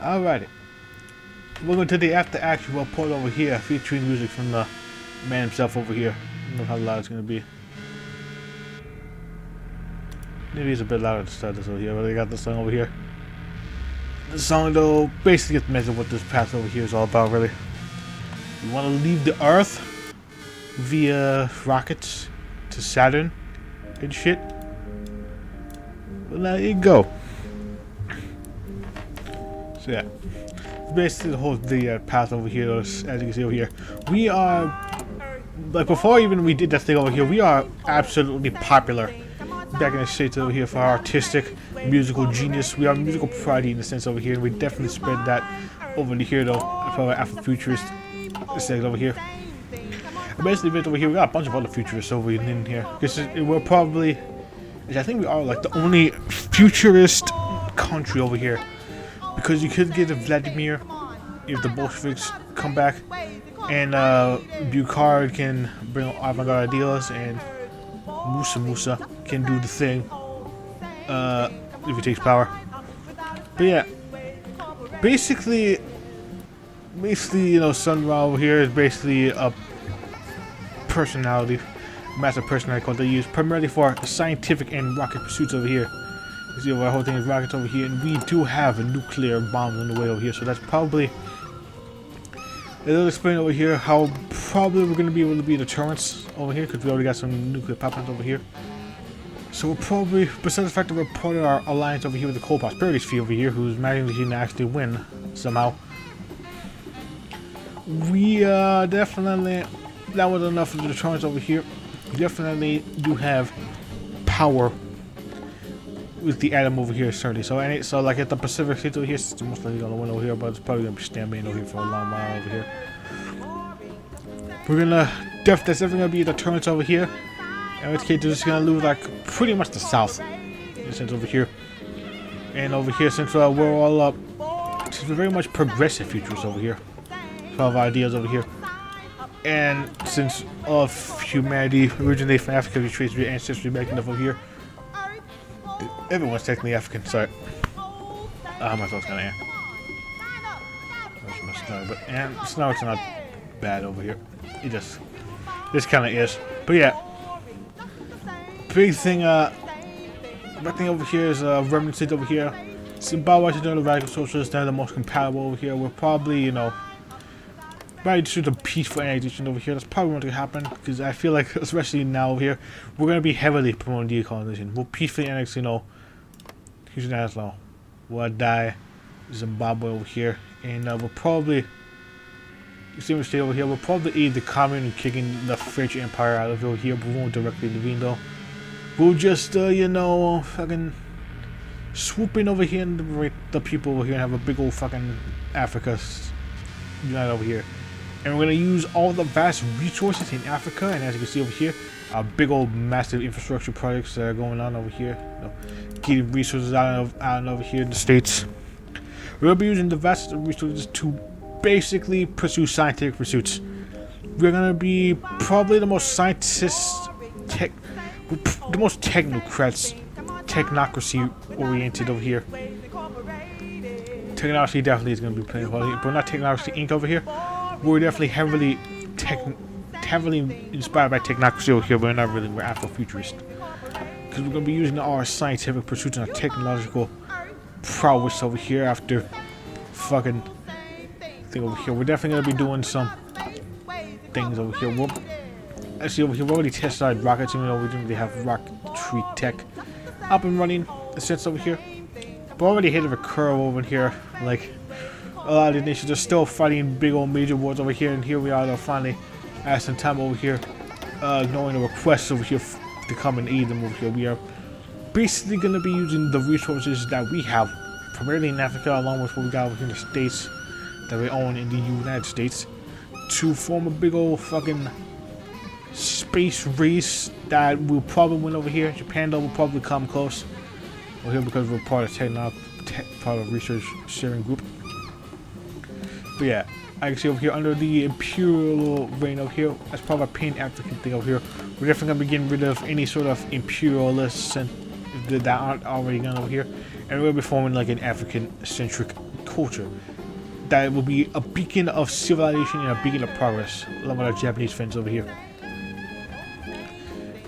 Alrighty. Welcome to the after action report over here, featuring music from the man himself over here. I don't know how loud it's gonna be. Maybe it's a bit louder to start this over here, but I got the song over here. The song though basically gets the message of what this path over here is all about, really. You wanna leave the Earth via rockets to Saturn and shit? Well, there you go. So yeah, basically the whole path over here, as you can see over here, we are, like before even we did that thing over here, we are absolutely popular back in the States over here for our artistic, musical genius. We are musical prodigy in the sense over here, and we definitely spread that over here though, for our Afrofuturist aesthetic over here. And basically over here, we got a bunch of other futurists over in here, because we're probably, I think we are like the only futurist country over here. Because you could get a Vladimir if the Bolsheviks come back, and Bukhari can bring avant-garde ideas, and Musa can do the thing if he takes power. But yeah, basically, you know, Sun Ra over here is basically a personality, massive personality called they use primarily for scientific and rocket pursuits over here. You see, our whole thing is rockets over here, and we do have a nuclear bomb on the way over here, so that's probably, it'll explain over here how probably we're going to be able to be deterrents over here, because we already got some nuclear power plants over here. So we're probably, besides the fact that we're part of our alliance over here with the Cold Prosperity Sphere over here, who's managing to actually win somehow, we definitely, that was enough of the deterrents over here. We definitely do have power with the atom over here, certainly. So like at the Pacific States over here, it's most likely gonna win over here, but it's probably gonna be stamping over here for a long while over here. We're gonna that's definitely gonna be the turns over here. In which case, they're just gonna lose like pretty much the South, in a sense over here. And over here, since we're all since we're very much progressive futurists over here, 12 ideas over here. And since all of humanity originated from Africa, we trace your ancestry back enough over here. Everyone's technically African, sorry. How my thoughts gonna end. Where's my snow? But and snow, it's not bad over here. It just kinda is. But yeah. Big thing over here is remnant state over here. Zimbabwe is the radical socialists, they're the most compatible over here. We're probably, you know, probably just a peaceful annexation over here. That's probably what's gonna happen, because I feel like, especially now over here, we're gonna be heavily promoting decolonization. We'll peacefully annex, you know, here's an law. We'll die Zimbabwe over here, and we'll probably, you see what stay over here. We'll probably aid the communist kicking the French Empire out of over here, but we won't directly intervene though. We'll just, you know, fucking swoop in over here and liberate the people over here and have a big old fucking Africa unite over here. And we're going to use all the vast resources in Africa, and as you can see over here, big old massive infrastructure projects that are going on over here. You know, getting resources out and over here in the States. We're going to be using the vast resources to basically pursue scientific pursuits. We're going to be probably the most the most technocracy oriented over here. Technology definitely is going to be playing a role, but not Technocracy Inc. over here. We're definitely heavily inspired by technocracy over here, but we're not really, we're Afrofuturist. Because we're going to be using our scientific pursuits and our technological prowess over here after fucking thing over here. We're definitely going to be doing some things over here. Actually, over here, we already tested our rockets, even though we didn't really have rocketry tech up and running, in a sense over here. But already hit of a curve over here, like a lot of the nations are still fighting big old major wars over here, and here we are finally at some time over here, ignoring the requests over here to come and aid them over here. We are basically going to be using the resources that we have, primarily in Africa, along with what we got over here in the States, that we own in the United States, to form a big old fucking space race that will probably win over here. Japan though will probably come close over here because we're part of research sharing group. But yeah, I can see over here under the imperial reign over here, as part of a pan-African thing over here, we're definitely gonna be getting rid of any sort of imperialists that aren't already done over here, and we're gonna be forming like an African-centric culture that will be a beacon of civilization and a beacon of progress, along with our Japanese friends over here.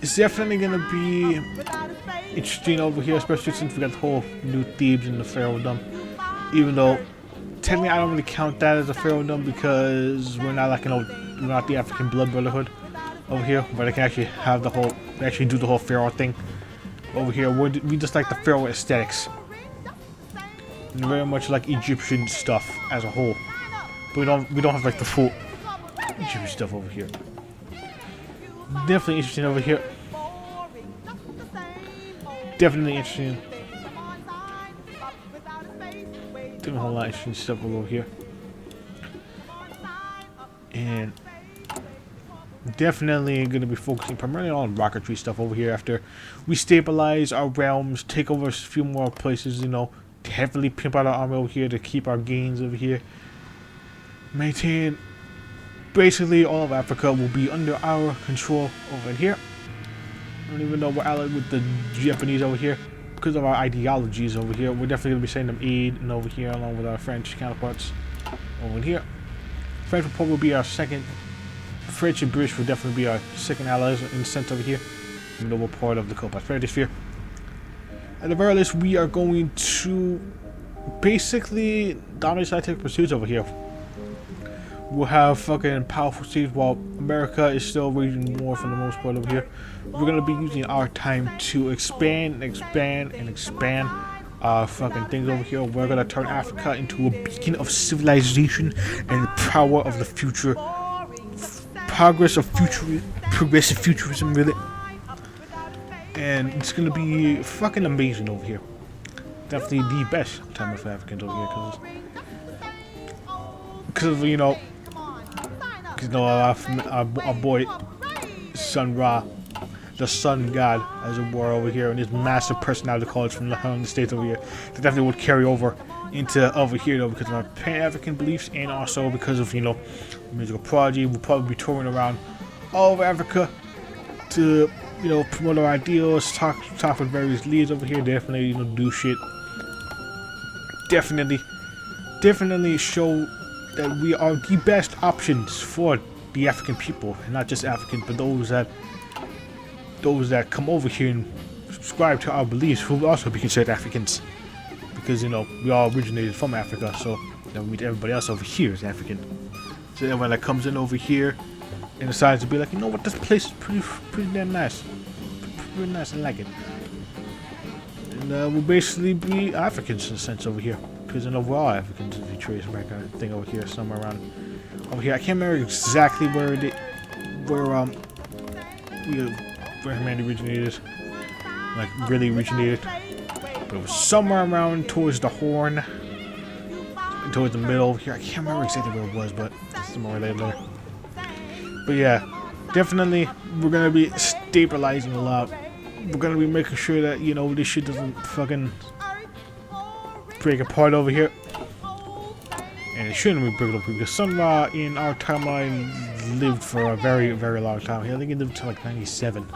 It's definitely gonna be interesting over here, especially since we got the whole New Thebes and the Pharaoh Dome. Even though technically I don't really count that as a Pharaoh Dome because we're not like we're not the African Blood Brotherhood over here, but I can actually have the whole, actually do the whole Pharaoh thing over here. We just like the Pharaoh aesthetics, and very much like Egyptian stuff as a whole. But we don't have like the full Egyptian stuff over here. Definitely interesting over here. Definitely interesting. Doing a whole lot of interesting stuff over here. And definitely going to be focusing primarily on rocketry stuff over here after we stabilize our realms, take over a few more places, you know, heavily pimp out our army over here to keep our gains over here. Maintain basically all of Africa will be under our control over here. I don't even know we're allied with the Japanese over here because of our ideologies over here. We're definitely going to be sending them aid and over here along with our French counterparts over here. French Republic will be our second. French and British will definitely be our second allies in the sense over here. Even though we're part of the co-prosperity sphere. At the very least, we are going to basically dominate scientific pursuits over here. We'll have fucking powerful cities while America is still waging war for the most part over here. We're going to be using our time to expand our fucking things over here. We're going to turn Africa into a beacon of civilization and the power of the future. Progressive futurism, really. And it's going to be fucking amazing over here. Definitely the best time of Africans over here because of, you know, our boy Sun Ra, the sun god, as it were, over here, and his massive personality college from the States over here, that definitely would carry over into over here though, because of our Pan-African beliefs and also because of, you know, musical prodigy. We'll probably be touring around all over Africa to, you know, promote our ideals, talk with various leaders over here, definitely, you know, do shit. Definitely show that we are the best options for the African people, and not just Africans, but those that come over here and subscribe to our beliefs, who will also be considered Africans, because, you know, we all originated from Africa, so that means everybody else over here is African. So everyone that comes in over here and decides to be like, you know what, this place is pretty damn nice, pretty nice, I like it. And we'll basically be Africans in a sense over here. Because in overall Africans, if you trace back a thing over here, somewhere around over here. I can't remember exactly where humanity originated, like really originated, but it was somewhere around towards the Horn, towards the middle over here. I can't remember exactly where it was, but somewhere there. But yeah, definitely we're gonna be stabilizing a lot. We're gonna be making sure that, you know, this shit doesn't fucking break apart over here, and it shouldn't be break apart because Sun Ra in our timeline lived for a very, very long time. I think he lived until like 97.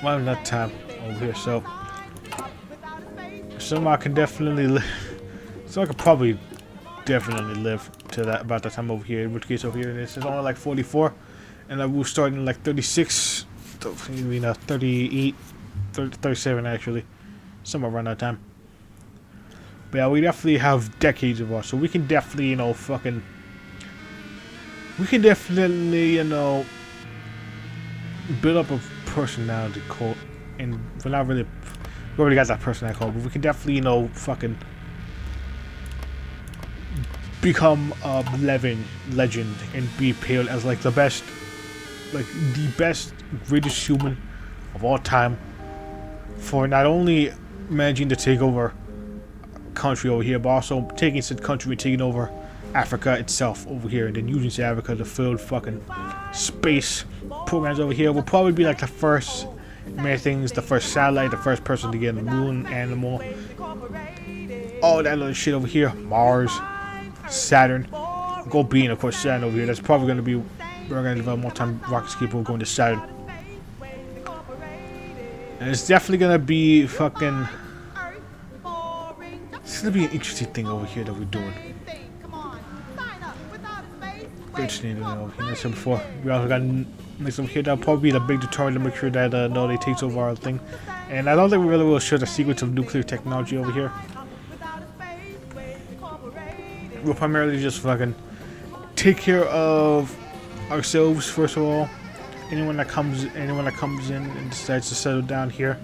Well, that time over here, so Sun Ra can definitely live. So I could probably definitely live to that about that time over here. In which case over here, this is only like 44, and I will start in like 36, you know, 38. 37 actually, somewhere around that time. But yeah, we definitely have decades of us, so we can definitely, you know, you know, build up a personality cult, and we're not really, we already got that personality cult, but we can definitely, you know, fucking become a legend and be hailed as like the best, greatest human of all time, for not only managing to take over a country over here, but also taking said country and taking over Africa itself over here, and then using said Africa to field fucking space programs over here. We'll probably be like the first main things, the first satellite, the first person to get on the moon, animal, all that other shit over here. Mars, Saturn, go being, of course, Saturn over here. That's probably going to be, we're going to develop more time rockets people going to Saturn. And it's definitely gonna be fucking It's gonna be an interesting thing over here that we're doing. Good standing over here. Like I said before, we also got next over here. That'll probably be the big deterrent to make sure that nobody takes over our thing. And I don't think we really will show the secrets of nuclear technology over here. We'll primarily just fucking take care of ourselves first of all. Anyone that comes in and decides to settle down here,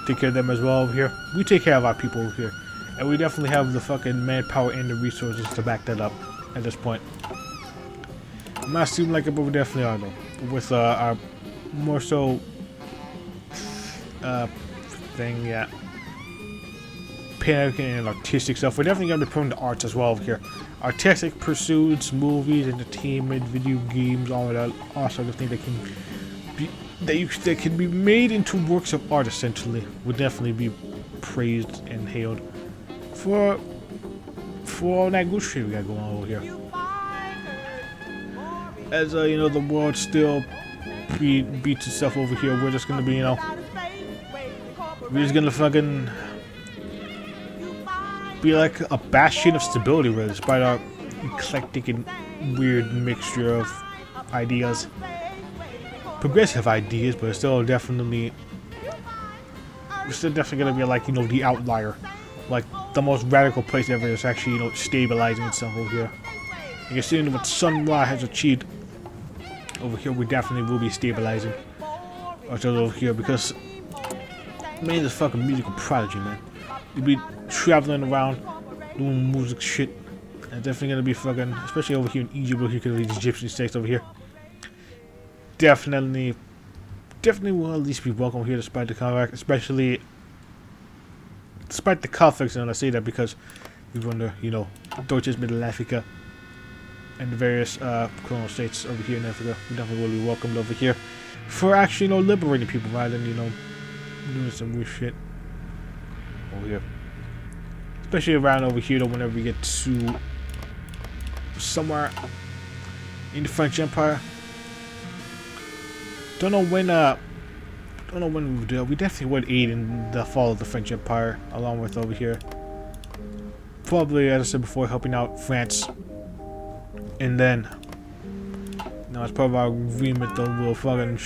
take care of them as well over here. We take care of our people over here, and we definitely have the fucking manpower and the resources to back that up at this point. It might seem like it, but we definitely are though. With our more so thing, yeah. Pan-American and artistic stuff. We're definitely gonna be putting the arts as well over here. Artistic pursuits, movies, entertainment, video games, all of that, all sorts of things that can be that can be made into works of art. Essentially, would definitely be praised and hailed for all that good shit we got going on over here. As you know, the world still beats itself over here. We're just gonna be, you know, we're just gonna fucking be like a bastion of stability, really, despite our eclectic and weird mixture of ideas. Progressive ideas, but it's still definitely, we're still definitely gonna be like, you know, the outlier, like the most radical place ever is actually, you know, stabilizing itself over here. And you're seeing what Sun Ra has achieved over here. We definitely will be stabilizing ourselves over here because man, this fucking musical prodigy, man. You'll be traveling around doing music shit. And definitely gonna be fucking, especially over here in Egypt, over here because of these Egyptian states over here. Definitely will at least be welcome here despite the conflict, especially despite the conflicts. And I say that because we're under, you know, Deutsches Mittelafrika and the various colonial states over here in Africa. We definitely will be welcomed over here for actually, you know, liberating people rather than, you know, doing some weird shit over here. Especially around over here though, whenever we get to somewhere in the French Empire. Don't know when we would do it. We definitely would aid in the fall of the French Empire along with over here. Probably, as I said before, helping out France. And then, now as part of our agreement though, we'll fucking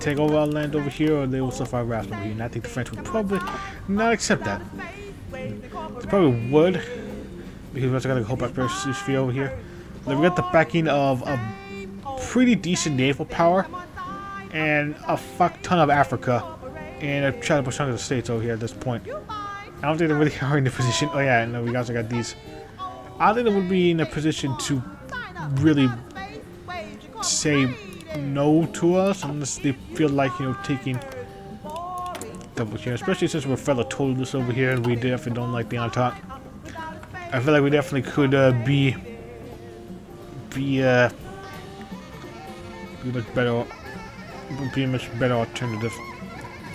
take over our land over here, or they will suffer our wrath over here. And I think the French would probably not accept that. They probably would, because we also got a whole prosperity sphere over here. Then we got the backing of a pretty decent naval power and a fuck ton of Africa and a chunk of the states over here at this point. I don't think they really are in the position. Oh yeah, no, we also got these. I don't think they would be in a position to really say no to us unless they feel like, you know, taking double here, especially since we're fellow totalists over here and we definitely don't like the Entente. I feel like we definitely could be a much better alternative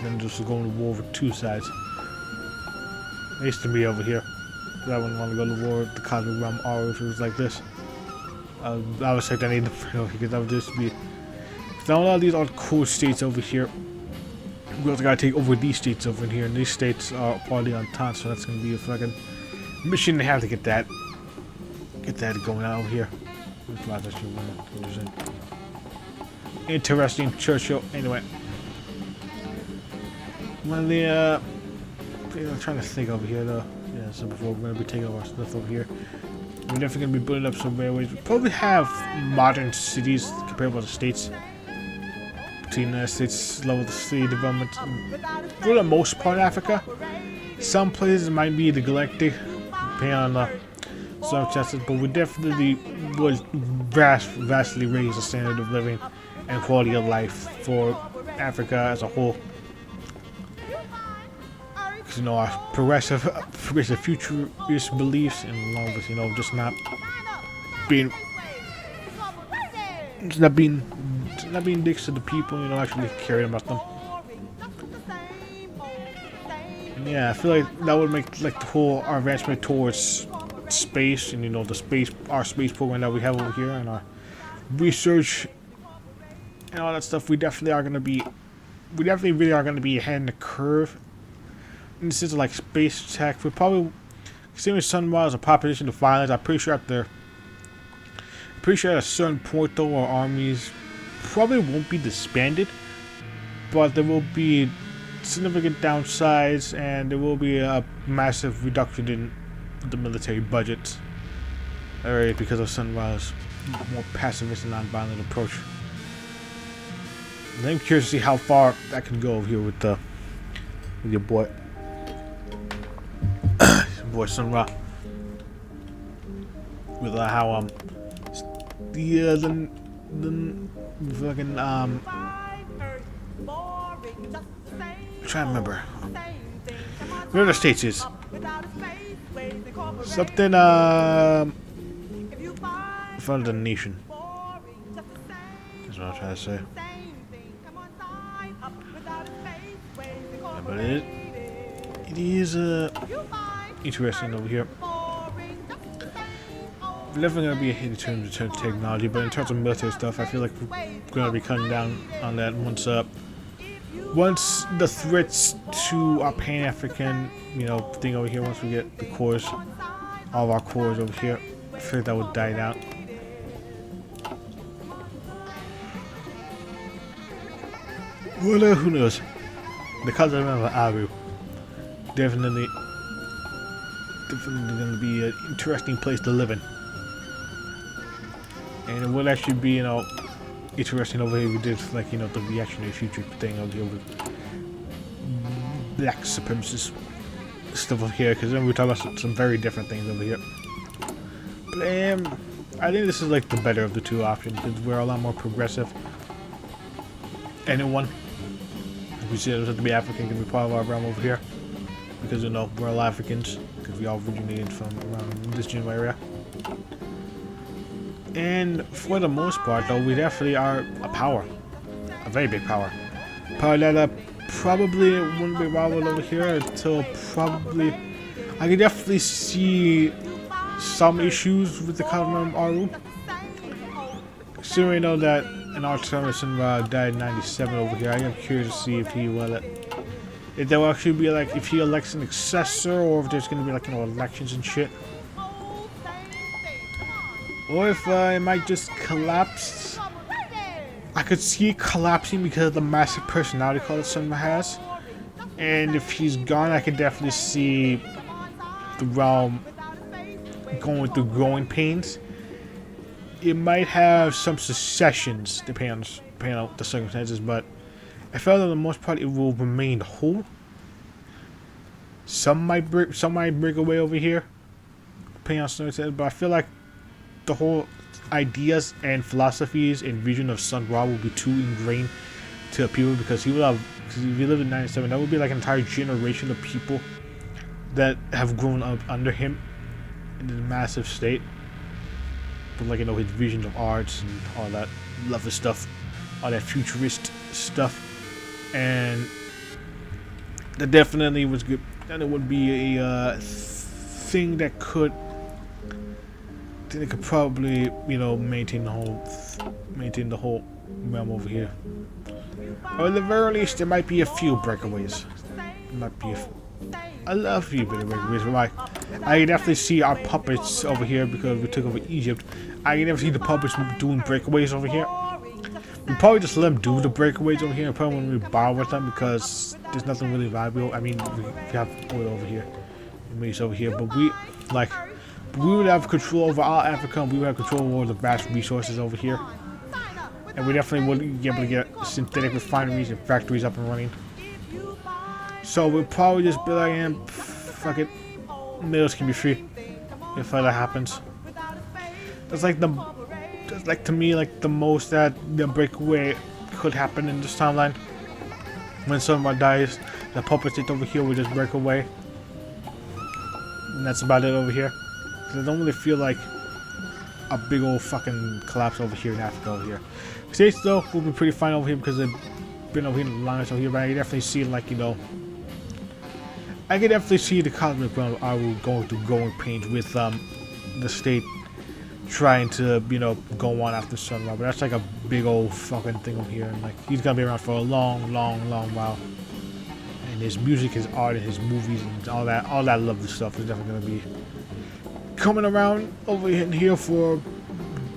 than just going to war with two sides. At least to me over here. I wouldn't want to go to war with the Cosmic Realm or if it was like this. I would say that I need the because that would just be. Now a lot of these are cool states over here. We also gotta take over these states over here, and these states are part of the Entente, so that's gonna be a fucking mission to have to get that going on over here. Interesting Churchill. Anyway, one of the I'm trying to think over here though. Yeah, so before we're gonna be taking over our stuff over here, we're definitely gonna be building up some railways. We probably have modern cities comparable to states. Between the states level of the city development, for the most part, Africa. Some places might be neglected, depending on the circumstances, but we definitely would vastly raise the standard of living and quality of life for Africa as a whole. Because, you know, our progressive futurist beliefs, and along with, you know, just not being dicks to the people, you know, actually caring about them. And yeah, I feel like that would make like the whole our advancement towards space and, you know, our space program that we have over here and our research and all that stuff. We definitely really are gonna be ahead in the curve in the sense of like space tech. We probably Considering Sunra is a population of violence, I'm pretty sure at a certain point though, our armies probably won't be disbanded, but there will be significant downsides and there will be a massive reduction in the military budget. Alright, because of Sunra's more pacifist and non-violent approach. I'm curious to see how far that can go over here with your boy. Boy Sunra. With how the fucking I'm trying to remember where the states is something in front of the nation. That's what I'm trying to say. Yeah, but it is interesting over here. We're definitely going to be a hit in terms of technology, but in terms of military stuff, I feel like we're going to be cutting down on that once the threats to our Pan-African, thing over here, once we get the cores, all of our cores over here, I feel like that would die down. Well, who knows? The cousin of Aru, definitely going to be an interesting place to live in. And it would actually be, interesting over here if we did, like, the reactionary future thing over here with black supremacist stuff over here, because then we're talking about some very different things over here. But I think this is, like, the better of the two options, because we're a lot more progressive. Anyone who says to be African can be part of our realm over here, because, we're all Africans, because we all originated from around this general area. And for the most part, though, we definitely are a power. A very big power. Power that probably wouldn't be rivaled over here until probably... I can definitely see some issues with the Kazuma Aru. Considering, that an Artemis died in 97 over here, I am curious to see if he will... If there will actually be, like, if he elects an successor, or if there's going to be, like, elections and shit. Or if it might just collapse. I could see it collapsing because of the massive personality cult that Sunra has. And if he's gone, I could definitely see the realm going through growing pains. It might have some secessions, depending on the circumstances, but I felt that for the most part it will remain whole. Some might break away over here, depending on circumstances, but I feel like the whole ideas and philosophies and vision of Sunra will be too ingrained to people, because if he lived in 97, that would be like an entire generation of people that have grown up under him in a massive state. But like, his visions of arts and all that lovely stuff, all that futurist stuff, and that definitely was good. And it would be a thing that could probably, maintain the whole realm over here. Or at the very least, there might be a few breakaways. I love a few bit of breakaways. Like, I can definitely see our puppets over here because we took over Egypt. I can definitely see the puppets doing breakaways over here. We probably just let them do the breakaways over here and probably when we borrow with them, because there's nothing really valuable. I mean, we have oil over here, and over here, but we would have control over all Africa, and we would have control over the vast resources over here. And we definitely would be able to get synthetic refineries and factories up and running. So we'll probably just be like, fuck it, mills can be free if that happens. That's like to me, like the most that the breakaway could happen in this timeline. When someone dies, the puppets over here will just break away. And that's about it over here. I don't really feel like a big old fucking collapse over here in Africa over here. States though will be pretty fine over here because they've been over here the longest over here, but I can definitely see, like, I can definitely see the cosmic realm going through growing pains with the state trying to, go on after Sunra. But that's like a big old fucking thing over here, and like he's gonna be around for a long while. and his music, his art, and his movies, and all that lovely stuff is definitely gonna be coming around over in here for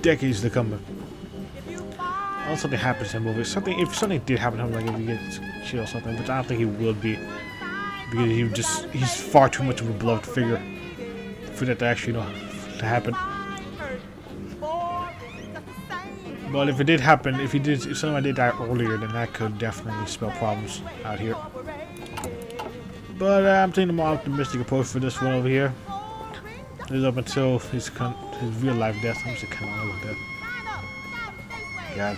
decades to come. Unless something happens to him over something. If something did happen to him, like if he gets killed or something, which I don't think he will be, because he's far too much of a beloved figure for that to actually to happen. But if it did happen, if someone did die earlier, then that could definitely spell problems out here. But I'm taking a more optimistic approach for this one over here. This is up until his real life death. I'm just kind of with that. God.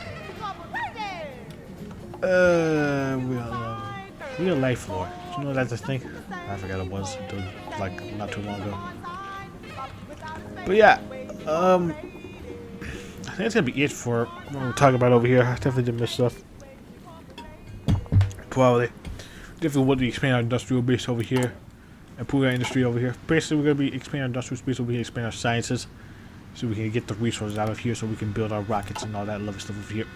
Real life lore. Do you know that's a thing? I forgot it was until like not too long ago. But yeah, I think that's gonna be it for what we're talking about over here. I definitely did miss stuff. Probably. Definitely want to expand our industrial base over here. Improve our industry over here. Basically, we're gonna be expanding our industrial space over here, expand our sciences, so we can get the resources out of here, so we can build our rockets and all that lovely stuff over here.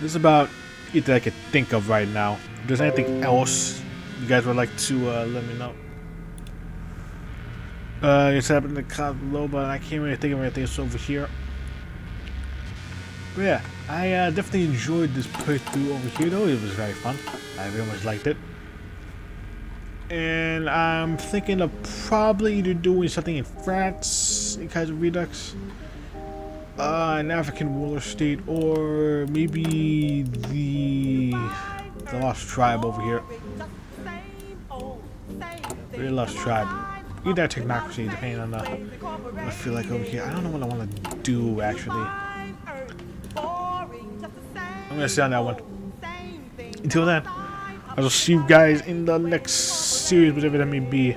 This is about it that I could think of right now. If there's anything else you guys would like to let me know. It's happening in the comments below, but I can't really think of anything else over here. But yeah, I definitely enjoyed this playthrough over here though. It was very fun. I very much liked it. And I'm thinking of probably either doing something in France, in Kaiser Redux, an African ruler state, or maybe the Lost Tribe over here. The Lost Tribe. Either technocracy, depending on what I feel like over here. I don't know what I want to do actually. I'm gonna stay on that one. Until then, I will see you guys in the next series, whatever that may be.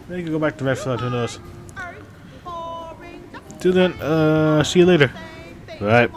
Maybe I can go back to Red Flood, who knows. Till then, see you later. Bye.